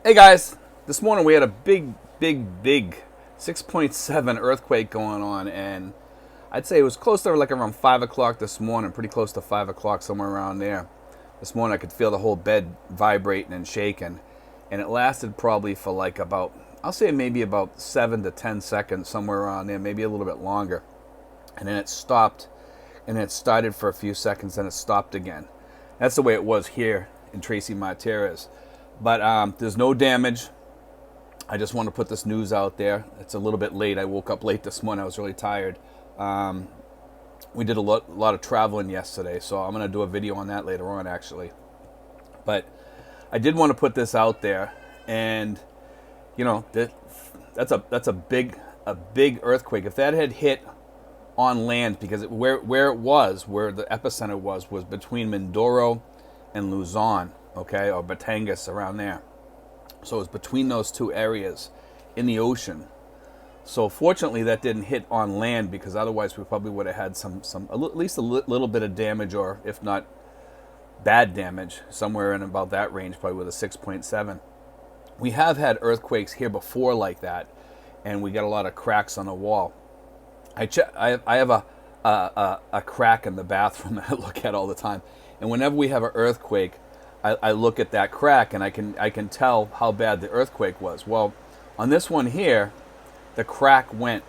Hey guys, this morning we had a big 6.7 earthquake going on, and I'd say it was close to like around 5 o'clock this morning, pretty close to 5 o'clock, somewhere around there. This morning I could feel the whole bed vibrating and shaking, and it lasted probably for like about, I'll say maybe about 7 to 10 seconds, somewhere around there, maybe a little bit longer. And then it stopped, and it started for a few seconds, and it stopped again. That's the way it was here in Tracy Martirez. But there's no damage. I just want to put this news out there. It's a little bit late. I woke up late this morning. I was really tired. We did a lot of traveling yesterday, so I'm going to do a video on that later on, actually. But I did want to put this out there, and you know that's a big earthquake. If that had hit on land, because where the epicenter was between Mindoro and Luzon. Okay, or Batangas, around there. So it was between those two areas in the ocean. So fortunately that didn't hit on land, because otherwise we probably would have had at least a little bit of damage, or if not bad damage, somewhere in about that range, probably with a 6.7. We have had earthquakes here before like that, and we got a lot of cracks on the wall. I have a crack in the bathroom that I look at all the time, and whenever we have an earthquake, I look at that crack, and I can tell how bad the earthquake was. Well, on this one here, the crack went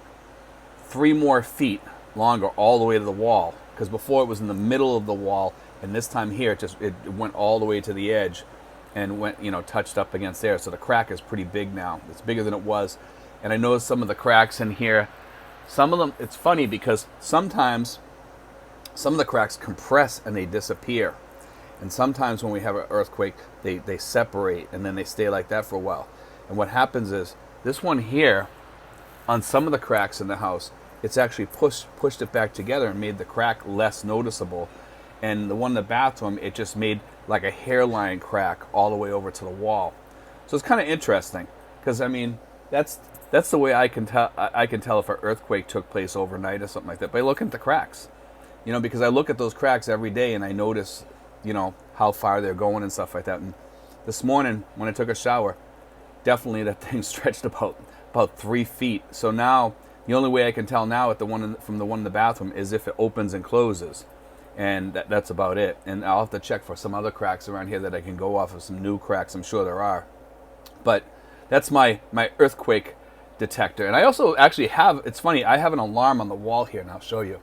3 more feet longer all the way to the wall, because before it was in the middle of the wall, and this time here it went all the way to the edge and went, touched up against there. So the crack is pretty big now. It's bigger than it was. And I noticed some of the cracks in here. Some of them, it's funny because sometimes some of the cracks compress and they disappear. And sometimes when we have an earthquake, they separate, and then they stay like that for a while. And what happens is, this one here, on some of the cracks in the house, it's actually pushed it back together and made the crack less noticeable. And the one in the bathroom, it just made like a hairline crack all the way over to the wall. So it's kind of interesting, because I mean, that's the way I can tell. I can tell if an earthquake took place overnight or something like that by looking at the cracks. Because I look at those cracks every day, and I notice how far they're going and stuff like that. And this morning when I took a shower, definitely that thing stretched about 3 feet. So now the only way I can tell now at from the one in the bathroom is if it opens and closes, and that's about it. And I'll have to check for some other cracks around here that I can go off of, some new cracks. I'm sure there are. But that's my earthquake detector. And I also actually have, it's funny, I have an alarm on the wall here, and I'll show you.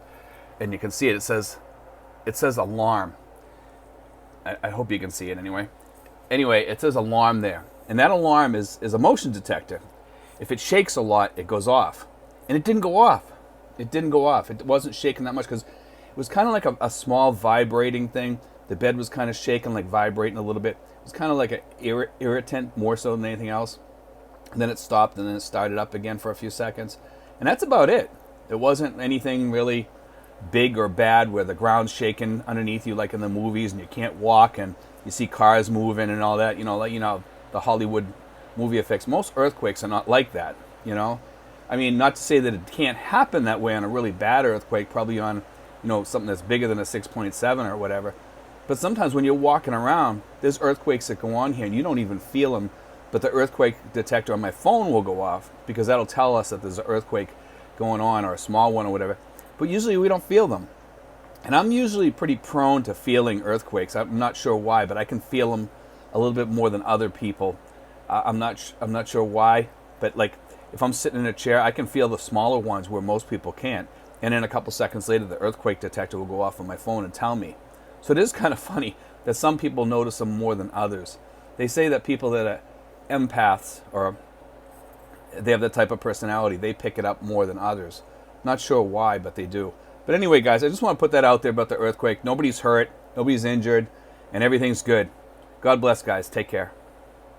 And you can see it. It says alarm. I hope you can see it anyway. Anyway, it says alarm there. And that alarm is a motion detector. If it shakes a lot, it goes off. And it didn't go off. It wasn't shaking that much, because it was kind of like a small vibrating thing. The bed was kind of shaking, like vibrating a little bit. It was kind of like an irritant, more so than anything else. And then it stopped, and then it started up again for a few seconds. And that's about it. It wasn't anything really big or bad where the ground's shaking underneath you like in the movies, and you can't walk, and you see cars moving and all that, the Hollywood movie effects. Most earthquakes are not like that. I mean, not to say that it can't happen that way on a really bad earthquake, probably on something that's bigger than a 6.7 or whatever. But sometimes when you're walking around, there's earthquakes that go on here and you don't even feel them, but the earthquake detector on my phone will go off, because that'll tell us that there's an earthquake going on, or a small one or whatever. But usually we don't feel them. And I'm usually pretty prone to feeling earthquakes. I'm not sure why, but I can feel them a little bit more than other people. I'm not sure why, but like if I'm sitting in a chair, I can feel the smaller ones where most people can't. And then a couple seconds later, the earthquake detector will go off on my phone and tell me. So it is kind of funny that some people notice them more than others. They say that people that are empaths, or they have that type of personality, they pick it up more than others. Not sure why, but they do. But anyway, guys, I just want to put that out there about the earthquake. Nobody's hurt, nobody's injured, and everything's good. God bless, guys. Take care.